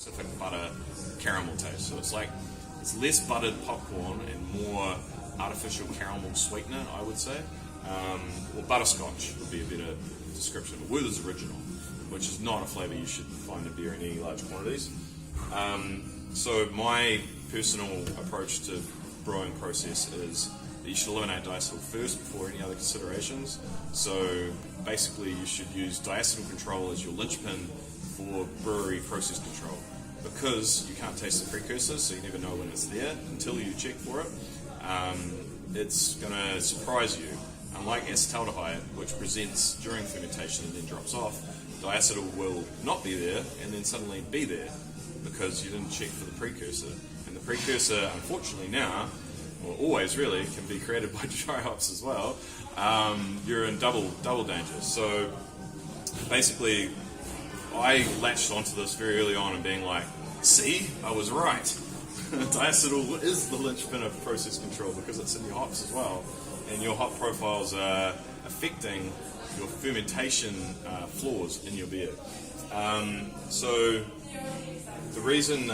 specific butter caramel taste. So it's less buttered popcorn and more artificial caramel sweetener, I would say. Or butterscotch would be a better description. But Werther's Original, which is not a flavour you should find in beer in any large quantities. So my personal approach to brewing process is that you should eliminate diacetyl first before any other considerations. So basically you should use diacetyl control as your linchpin for brewery process control, because you can't taste the precursor, so you never know when it's there until you check for it. It's going to surprise you. Unlike acetaldehyde, which presents during fermentation and then drops off, diacetyl will not be there and then suddenly be there because you didn't check for the precursor. And the precursor, unfortunately now, or always really, can be created by dry hops as well. You're in double danger. So basically, I latched onto this very early on and being like, see, I was right. Diacetyl is the linchpin of process control because it's in your hops as well. And your hop profiles are affecting your fermentation flaws in your beer. So the reason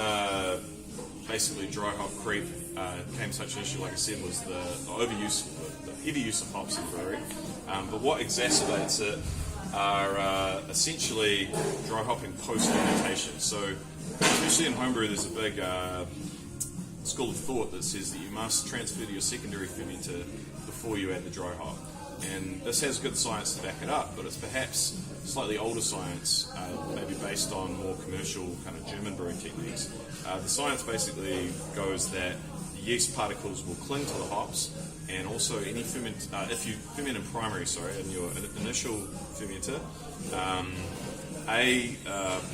basically dry hop creep became such an issue, like I said, was the overuse, the heavy use of hops in brewery. But what exacerbates it are essentially dry hopping post-fermentation. So especially in homebrew, there's a big school of thought that says that you must transfer to your secondary fermenter before you add the dry hop. And this has good science to back it up, but it's perhaps slightly older science, maybe based on more commercial kind of German brewing techniques. The science basically goes that the yeast particles will cling to the hops, and also any if you ferment in primary, in your initial fermenter,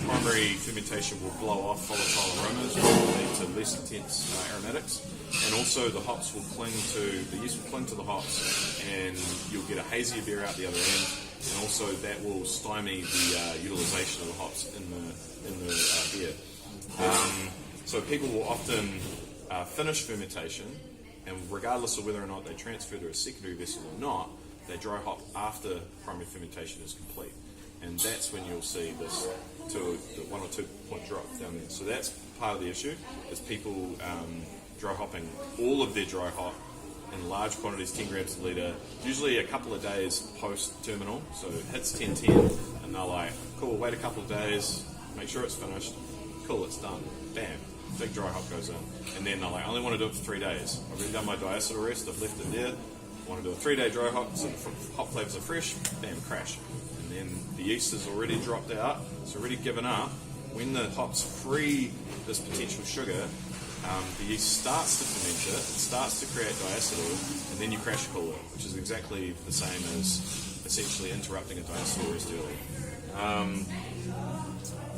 primary fermentation will blow off volatile aromas, which will lead to less intense aromatics, and also the yeast will cling to the hops, and you'll get a hazier beer out the other end, and also that will stymie the utilization of the hops in the beer. So people will often finish fermentation, and regardless of whether or not they transfer to a secondary vessel or not, they dry hop after primary fermentation is complete. And that's when you'll see this the 1 or 2 point drop down there. So that's part of the issue, is people dry hopping all of their dry hop in large quantities, 10 grams a litre, usually a couple of days post-terminal. So it hits 10:10, and they're like, cool, wait a couple of days, make sure it's finished, cool, it's done, bam, big dry hop goes in. And then they're like, I only want to do it for 3 days. I've already done my diacetyl rest, I've left it there, I want to do a 3-day dry hop, so the hop flavours are fresh, bam, crash. And the yeast has already dropped out, it's already given up. When the hops free this potential sugar, the yeast starts to ferment it, starts to create diacetyl, and then you crash cool it, which is exactly the same as essentially interrupting a diacetyl rest early.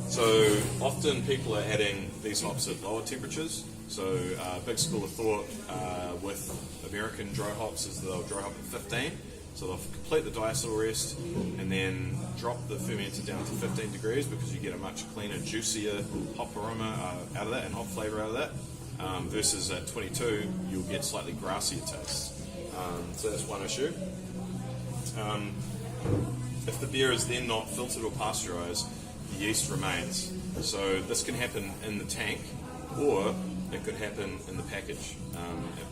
So often people are adding these hops at lower temperatures. So big school of thought with American dry hops is they'll dry hop at 15. So they'll complete the diacetyl rest and then drop the fermenter down to 15 degrees because you get a much cleaner, juicier hop aroma out of that and hop flavour out of that. Versus at 22, you'll get slightly grassier tastes. So that's one issue. If the beer is then not filtered or pasteurised, the yeast remains. So this can happen in the tank, or it could happen in the package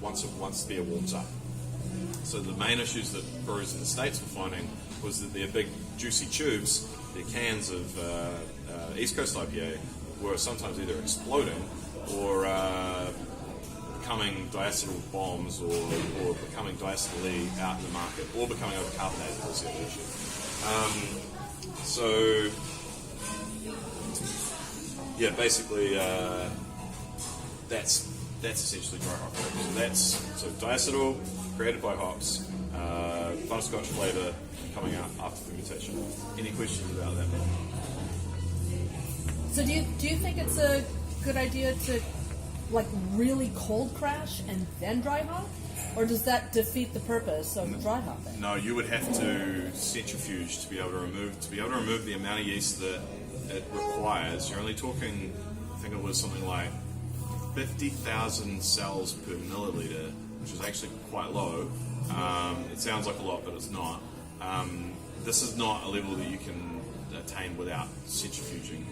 once the beer warms up. So the main issues that brewers in the States were finding was that their big juicy tubes, their cans of East Coast IPA, were sometimes either exploding or becoming diacetyl bombs or becoming diacetyl out in the market, or becoming overcarbonated was the other issue. So yeah, basically that's essentially dry hop. So diacetyl created by hops, butterscotch flavour coming out after fermentation. Any questions about that? So do you think it's a good idea to really cold crash and then dry hop, or does that defeat the purpose of dry hopping? No, you would have to centrifuge to be able to remove the amount of yeast that it requires. You're only talking, I think it was something like 50,000 cells per milliliter, which is actually quite low. It sounds like a lot, but it's not. This is not a level that you can attain without centrifuging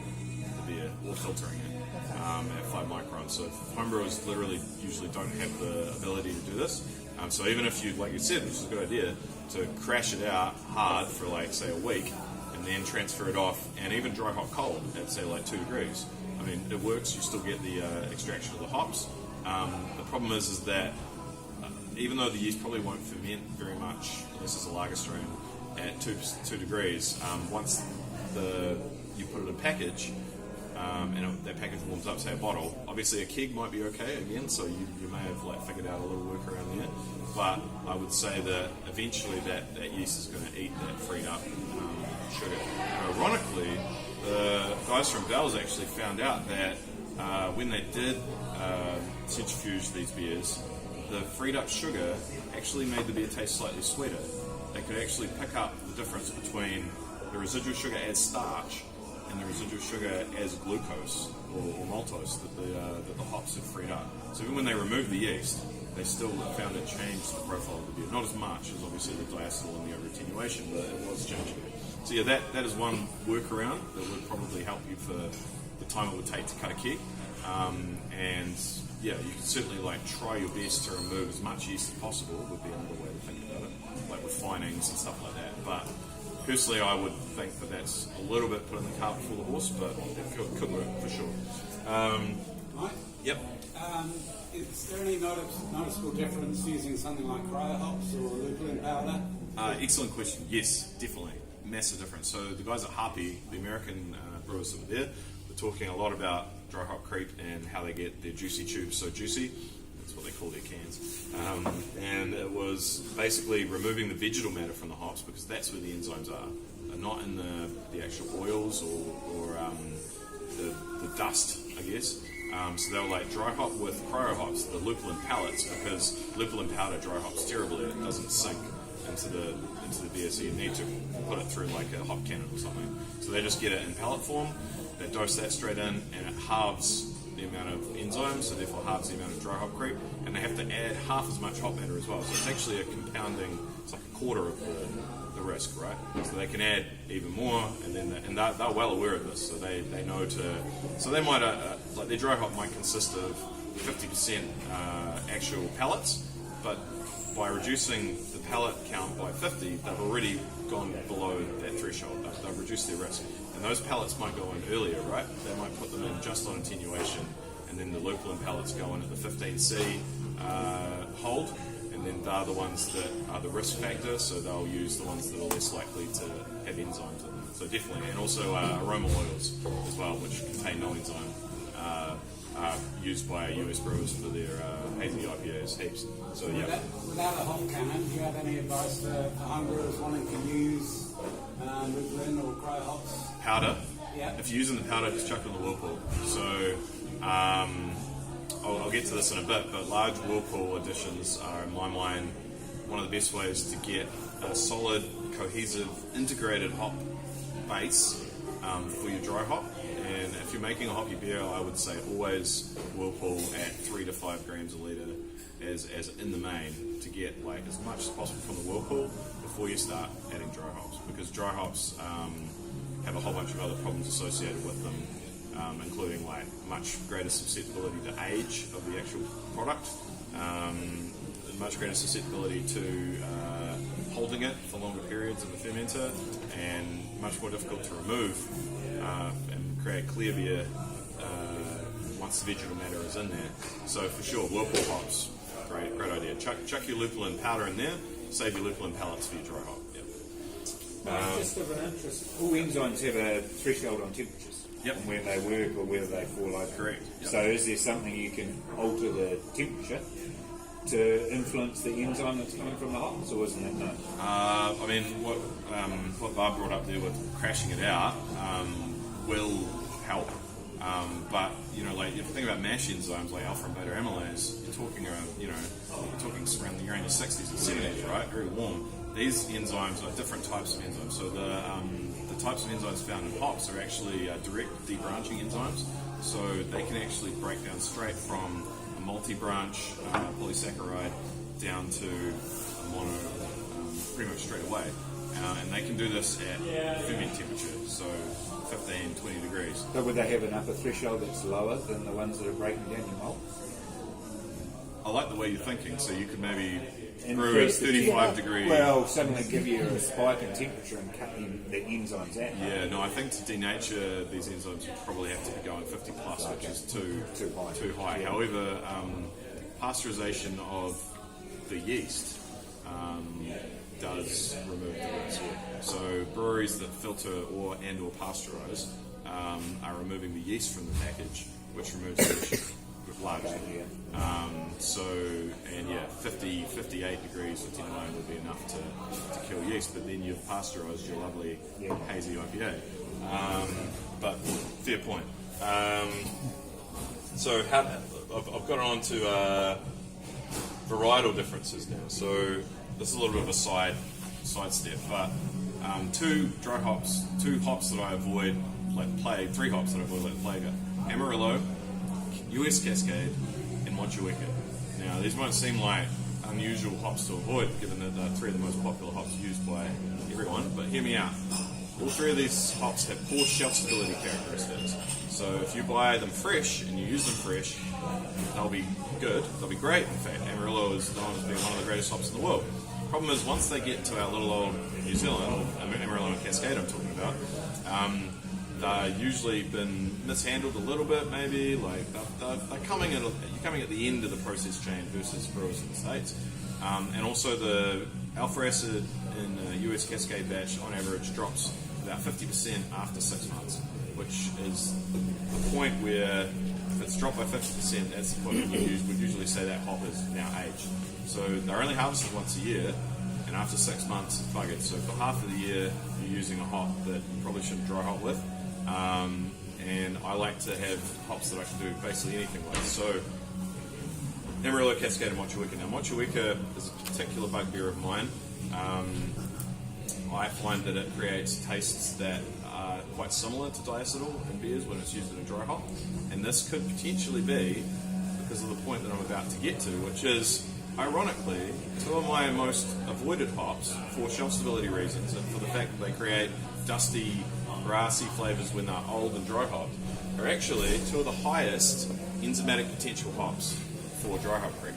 the beer or filtering it. at 5 microns. So homebrewers literally usually don't have the ability to do this. So even if you, like you said, which is a good idea, to crash it out hard for like say a week, and then transfer it off, and even dry hop cold at say like 2 degrees. I mean, it works. You still get the extraction of the hops. The problem is that even though the yeast probably won't ferment very much, unless it's a lager strain, at 2 degrees, once you put it in package, and that package warms up, say a bottle, obviously a keg might be okay again, so you may have like figured out a little workaround there, but I would say that eventually that yeast is going to eat that freed up sugar. And ironically, the guys from Bell's actually found out that when they did centrifuge these beers, the freed up sugar actually made the beer taste slightly sweeter. They could actually pick up the difference between the residual sugar as starch and the residual sugar as glucose or maltose that the hops have freed up. So even when they removed the yeast, they still found it changed the profile of the beer. Not as much as obviously the diacetyl and the over attenuation, but it was changing it. So yeah, that is one workaround that would probably help you for the time it would take to cut a keg. And yeah, you can certainly like try your best to remove as much yeast as possible would be another way to think about it, like with finings and stuff like that. But personally, I would think that that's a little bit putting the cart before the horse, but it could work for sure. Mike? Yep. Is there any noticeable difference using something like cryo hops or lupulin powder? Excellent question. Yes, definitely. Massive difference. So the guys at Harpy, the American brewers that were there, were talking a lot about dry hop creep and how they get their juicy tubes so juicy. That's what they call their cans. And it was basically removing the vegetal matter from the hops, because that's where the enzymes are. They're not in the actual oils or the dust, I guess. So they were like dry hop with cryo hops, the lupulin pellets, because lupulin powder dry hops terribly and it doesn't sink into the beer, so you need to put it through like a hop cannon or something. So they just get it in pellet form, they dose that straight in, and it halves the amount of enzymes, so therefore halves the amount of dry hop creep, and they have to add half as much hop matter as well. So it's actually a compounding, it's like a quarter of the risk, right? So they can add even more, and then they're well aware of this, so they know to. So they might like their dry hop might consist of 50% actual pellets, but by reducing the pellet count by 50, they've already gone below that threshold. They've reduced their risk, and those pellets might go in earlier, right? They might put them in just on attenuation, and then the lupulin pellets go in at the 15C hold. And then they're the ones that are the risk factor, so they'll use the ones that are less likely to have enzymes in them. So definitely, and also aroma oils as well, which contain no enzyme, are used by US brewers for their hazy IPAs heaps. So yeah. Without a hop cannon, do you have any advice for home brewers wanting to use lupulin or cryo hops? Powder? Yeah. If you're using the powder, just chuck it in the whirlpool. So I'll get to this in a bit, but large whirlpool additions are, in my mind, one of the best ways to get a solid, cohesive, integrated hop base for your dry hop. And if you're making a hoppy beer, I would say always whirlpool at 3 to 5 grams a litre as in the main, to get like as much as possible from the whirlpool before you start adding dry hops, because dry hops have a whole bunch of other problems associated with them. Including like much greater susceptibility to age of the actual product, much greater susceptibility to holding it for longer periods in the fermenter, and much more difficult to remove and create clear beer once the vegetal matter is in there. So for sure, whirlpool hops, great idea. Chuck your lupulin powder in there, save your lupulin pellets for your dry hop. Yep. Just of an interest, all enzymes have a threshold on temperatures. Yep. And where they work or whether they fall over. Correct. Yep. So is there something you can alter the temperature to influence the enzyme that's coming from the hops, or isn't that no? I mean, what Bob brought up there with crashing it out will help. But like if you think about mash enzymes like alpha and beta amylase, you're talking around you're in your 60s and 70s, right? Very warm. These enzymes are different types of enzymes. So the types of enzymes found in hops are actually direct debranching enzymes. So they can actually break down straight from a multi-branch polysaccharide down to a mono pretty much straight away. and they can do this at ferment temperature, so 15, 20 degrees. But would they have an upper threshold that's lower than the ones that are breaking down your malt? I like the way you're thinking, so you could maybe brew at Increase the 35 degrees. Well, suddenly give you a spike in temperature and cut the enzymes out. Yeah, no, I think to denature these enzymes, you probably have to be going 50 plus, which is too high. Yeah. However, pasteurization of the yeast does remove the risk. So breweries that filter or pasteurize are removing the yeast from the package, which removes the issue largely. So, 50, 58 degrees, 59 would be enough to kill yeast, but then you've pasteurized your lovely hazy IPA. But fair point. So I've got on to varietal differences now. So this is a little bit of a side step, but two hops that I avoid like plague, three hops that I avoid like plague are Amarillo, US Cascade, and Motueka. Now these won't seem like unusual hops to avoid, given that they're three of the most popular hops used by everyone, but hear me out. All three of these hops have poor shelf stability characteristics. So if you buy them fresh and you use them fresh, they'll be good, they'll be great. In fact, Amarillo is known as being one of the greatest hops in the world. Problem is, once they get to our little old New Zealand, Amarillo and Cascade I'm talking about, they've usually been mishandled a little bit, maybe. Like they're coming at the end of the process chain versus brewers in the States, and also the alpha acid in a US Cascade batch on average drops about 50% after 6 months, which is the point where if it's dropped by 50%, that's the point when we'd usually say that hop is now aged. So they're only harvested once a year, and after 6 months it's buggered. So for half of the year you're using a hop that you probably shouldn't dry hop with. And I like to have hops that I can do basically anything with. So Amarillo, Cascade, and Motueka. Now Motueka is a particular bugbear of mine. I find that it creates tastes that are quite similar to diacetyl in beers when it's used in a dry hop. And this could potentially be because of the point that I'm about to get to, which is, ironically, two of my most avoided hops for shelf stability reasons and for the fact that they create dusty, grassy flavours when they're old and dry hopped, are actually two of the highest enzymatic potential hops for dry hop cream.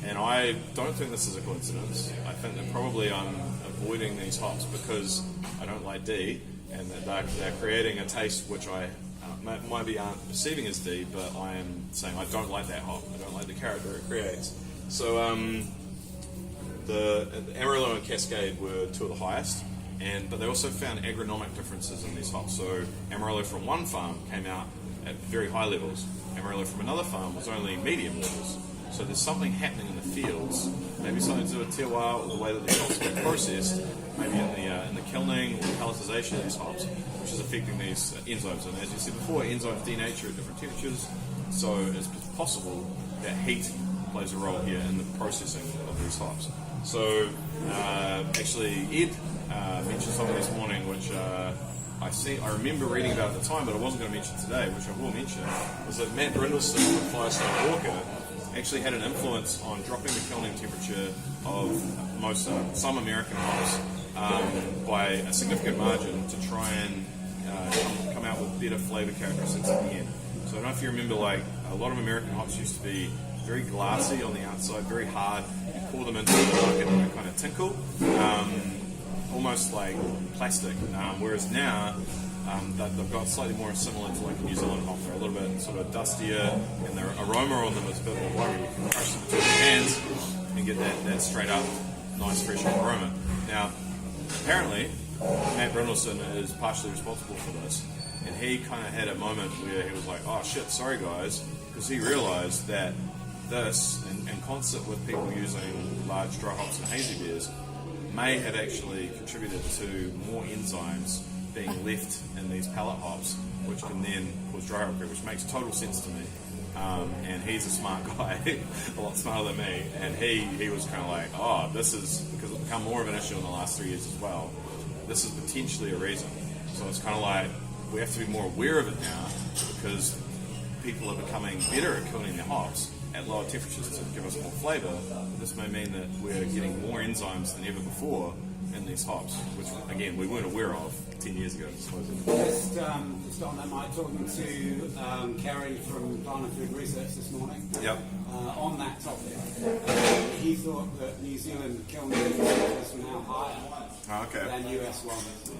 And I don't think this is a coincidence. I think that probably I'm avoiding these hops because I don't like D, and that they're creating a taste which I maybe aren't perceiving as D, but I am saying I don't like that hop. I don't like the character it creates. So the Amarillo and Cascade were two of the highest, but they also found agronomic differences in these hops. So Amarillo from one farm came out at very high levels. Amarillo from another farm was only medium levels. So there's something happening in the fields, maybe something to do with terroir or the way that the hops get processed, maybe in the kilning or the pelletization of these hops, which is affecting these enzymes. And as you said before, enzymes denature at different temperatures, so it's possible that heat plays a role here in the processing of these hops. So actually Ed mentioned something this morning which I remember reading about at the time, but I wasn't going to mention today, which I will mention, was that Matt Brindleston from Firestone Walker actually had an influence on dropping the kilning temperature of some American hops by a significant margin to try and come out with better flavour characteristics at the end. So I don't know if you remember, like a lot of American hops used to be very glassy on the outside, very hard. You pour them into the bucket and they kind of tinkle, almost like plastic. Whereas now they've got slightly more similar to like a New Zealand hop. They're a little bit sort of dustier, and their aroma on them is a bit more worried. You can crush them between your hands and get that straight up, nice fresh aroma. Now, apparently, Matt Brindleston is partially responsible for this, and he kind of had a moment where he was like, "Oh shit, sorry guys," because he realised that this, in concert with people using large dry hops and hazy beers, may have actually contributed to more enzymes being left in these pallet hops, which can then cause dry hop cream, which makes total sense to me. And he's a smart guy, a lot smarter than me, and he was kind of like, oh, this is, because it's become more of an issue in the last 3 years as well, this is potentially a reason. So it's kind of like, we have to be more aware of it now, because people are becoming better at killing their hops at lower temperatures to give us more flavour. This may mean that we're getting more enzymes than ever before in these hops, which again we weren't aware of 10 years ago, I suppose. Just on that, Mike, talking to Kerry from Plant and Food Research this morning. Yep. On that topic, he thought that New Zealand kiln temperatures were now higher than US ones,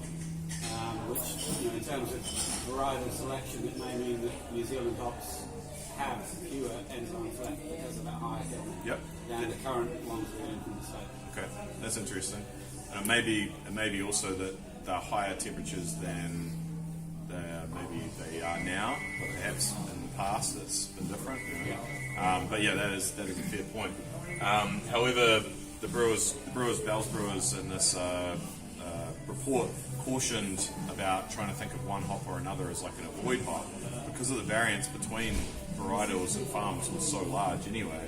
which, in terms of varietal selection, it may mean that New Zealand hops have fewer enzymes left because of that higher kiln than the current ones we're in from the States. Okay, that's interesting. And it may be also that they're higher temperatures than maybe they are now, but perhaps in the past it's been different. But yeah, that is a fair point. However, the Bell's Brewers in this report cautioned about trying to think of one hop or another as like an avoid hop because of the variance between varietals and farms was so large anyway.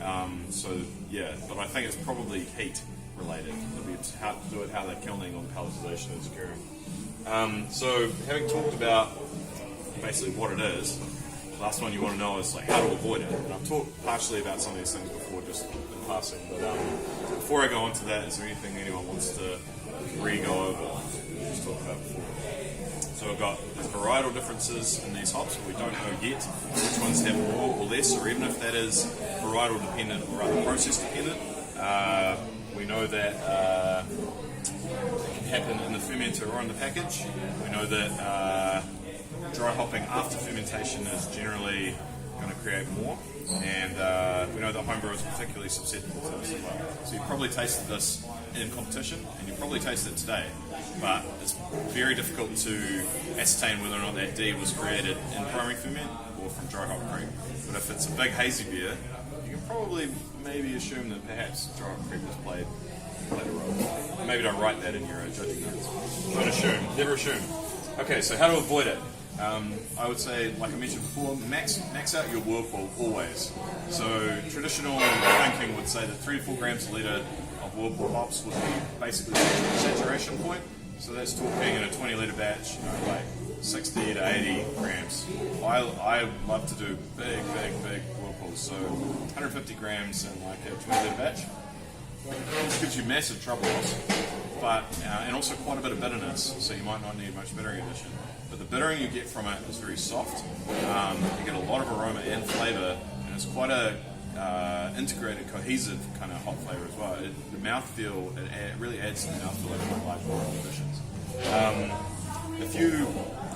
But I think it's probably heat related. It'll be how to do it, how the kilning or pelletization is occurring. So having talked about basically what it is, the last one you want to know is like how to avoid it. And I've talked partially about some of these things before, just in passing. But before I go on to that, is there anything anyone wants to re-go over? Just talked about before. So we've got there's varietal differences in these hops, but we don't know yet which ones have more or less, or even if that is varietal dependent or rather process dependent. We know that it can happen in the fermenter or in the package. We know that dry hopping after fermentation is generally going to create more, and we know that homebrewers are particularly susceptible to this as well. So you probably tasted this in competition, and you probably tasted it today, but it's very difficult to ascertain whether or not that D was created in primary ferment or from dry hop cream. But if it's a big hazy beer, you can probably maybe assume that perhaps dry hop cream has played a role. Maybe don't write that in your judging notes. Don't assume, never assume. Okay, so how to avoid it? I would say, like I mentioned before, max out your whirlpool always. So traditional thinking would say that 3 to 4 grams a litre of whirlpool hops would be basically the saturation point. So that's talking in a 20 litre batch, like 60 to 80 grams. I love to do big whirlpools, so 150 grams in like a 20 litre batch. This gives you massive trouble loss, but and also quite a bit of bitterness, so you might not need much bittering addition. But the bittering you get from it is very soft. You get a lot of aroma and flavour, and it's quite a integrated, cohesive kind of hop flavour as well. The mouthfeel, it really adds to the mouthfeel of quite large volume additions. If you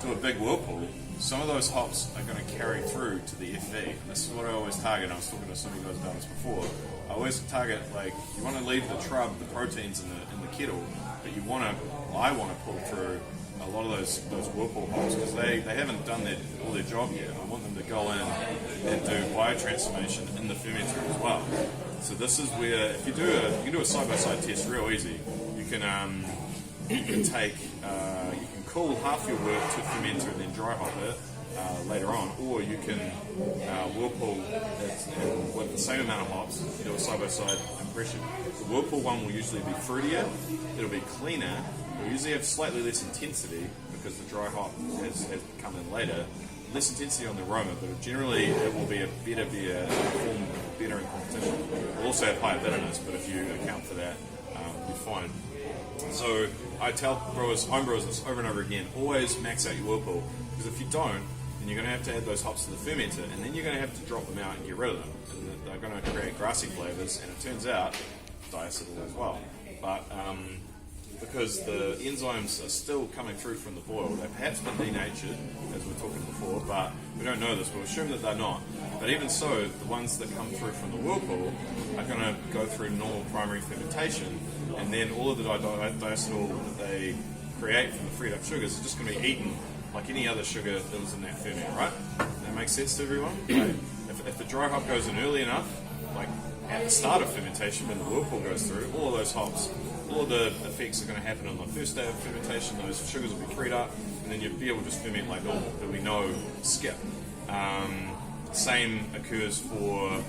do a big whirlpool, some of those hops are going to carry through to the FV. And this is what I always target. I was talking to some of you guys about this before. I always target, like, you want to leave the trub, the proteins in the kettle, but I want to pull through a lot of those whirlpool hops because they haven't done all their job yet. I want them to go in and do biotransformation in the fermenter as well. So this is where, if you can do a side-by-side test real easy. You can take, you can cool half your work to fermenter and then dry hop it later on, or you can whirlpool it with the same amount of hops, do a side-by-side impression. The whirlpool one will usually be fruitier, it'll be cleaner, it'll usually have slightly less intensity because the dry hop has come in later, less intensity on the aroma, but generally it will be a better beer, perform better in competition. It will also have higher bitterness, but if you account for that, you're fine. So I tell homebrewers this over and over again, always max out your whirlpool, because if you don't, then you're going to have to add those hops to the fermenter, and then you're going to have to drop them out and get rid of them. And they're going to create grassy flavours, and it turns out diacetyl as well. But because the enzymes are still coming through from the boil, they've perhaps been denatured, as we were talking before, but we don't know this. We'll assume that they're not. But even so, the ones that come through from the whirlpool are going to go through normal primary fermentation, and then all of the diacetyl that they create from the freed up sugars are just going to be eaten like any other sugar that was in that ferment, right? That makes sense to everyone? Like, if the dry hop goes in early enough, like at the start of fermentation when the whirlpool goes through, all of those hops, all of the effects are going to happen on the first day of fermentation. Those sugars will be freed up, and then your beer will just ferment like normal. There'll be no skip. Same occurs for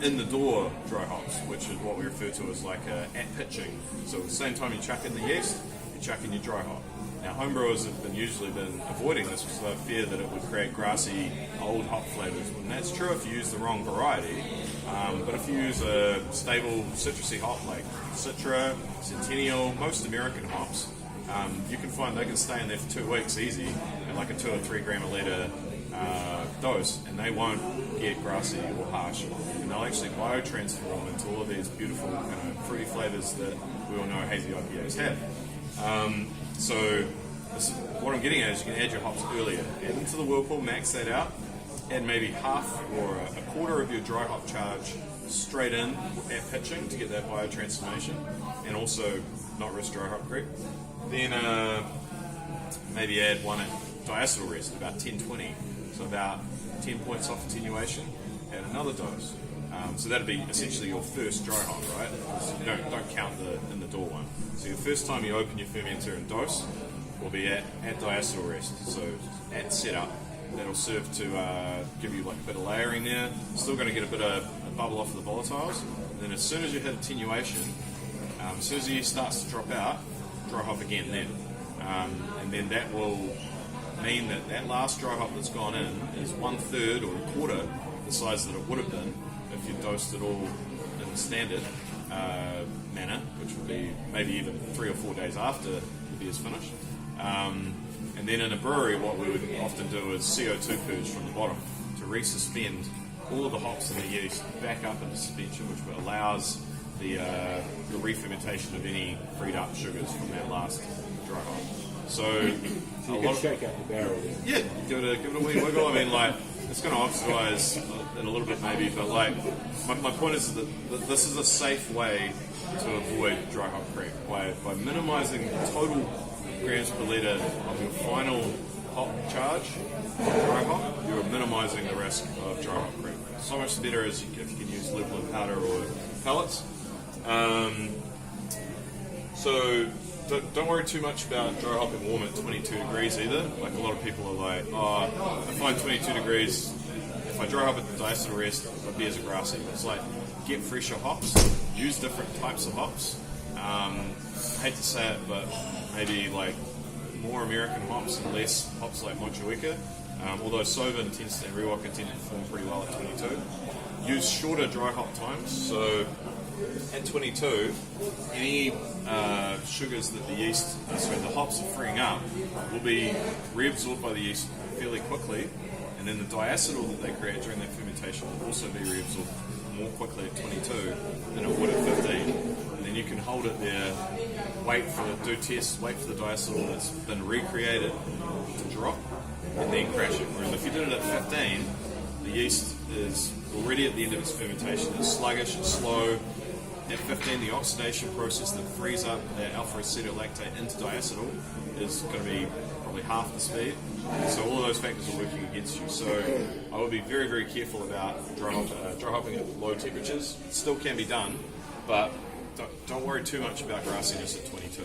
in-the-door dry hops, which is what we refer to as like at pitching. So at the same time you chuck in the yeast, you chuck in your dry hop. Now, homebrewers have usually been avoiding this because they fear that it would create grassy, old hop flavours. And that's true if you use the wrong variety, but if you use a stable citrusy hop like Citra, Centennial, most American hops, you can find they can stay in there for 2 weeks easy at like a 2 or 3 gram a litre dose, and they won't get grassy or harsh, and they'll actually biotransform into all of these beautiful kind of fruity flavours that we all know hazy IPAs have. So what I'm getting at is you can add your hops earlier. Add into the whirlpool, max that out, add maybe half or a quarter of your dry hop charge straight in at pitching to get that biotransformation, and also not risk dry hop creep. Then maybe add one at diacetyl rest, about 10-20, so about 10 points off attenuation, add another dose. So that'd be essentially your first dry hop, right? So you don't count the in the door one. So your first time you open your fermenter and dose will be at diacetyl rest. So at setup, that'll serve to give you like a bit of layering there. Still going to get a bit of a bubble off of the volatiles. And then as soon as you hit attenuation, as soon as the yeast starts to drop out, dry hop again then. And then that will mean that that last dry hop that's gone in is 1/3 or a quarter the size that it would have been if you dosed it all in the standard manner, which would be maybe even 3 or 4 days after the beer's finished. And then in a brewery, what we would often do is CO2 purge from the bottom to resuspend all of the hops and the yeast back up into suspension, which allows the re-fermentation of any freed up sugars from that last dry hop. So you can shake out the barrel there. Yeah, give it a wee wiggle. I mean, like, it's going to oxidize in a little bit maybe, but like, my point is that this is a safe way to avoid dry hop creep by minimizing the total grams per litre of your final hop charge of dry hop. You're minimizing the risk of dry hop creep. So much better as if you can use lupulin powder or pellets. So don't worry too much about dry hopping warm at 22 degrees either. Like, a lot of people are like, oh, I find 22 degrees, if I dry hop at the diacetyl rest, my beers are grassy. It's like, get fresher hops, use different types of hops. I hate to say it, but maybe like more American hops and less hops like Mochueka. Although Sovin and Rewalker tend to perform pretty well at 22. Use shorter dry hop times, so at 22, any sugars that the hops are freeing up will be reabsorbed by the yeast fairly quickly, and then the diacetyl that they create during that fermentation will also be reabsorbed more quickly at 22 than it would at 15. And then you can hold it there, do tests, wait for the diacetyl that's been recreated to drop, and then crash it. Whereas if you did it at 15, the yeast is already at the end of its fermentation. It's sluggish, it's slow. At 15, the oxidation process that frees up that alpha-acetylactate into diacetyl is going to be probably half the speed. So all of those factors are working against you. So I would be very, very careful about dry hopping at low temperatures. It still can be done, but don't worry too much about grassiness at 22.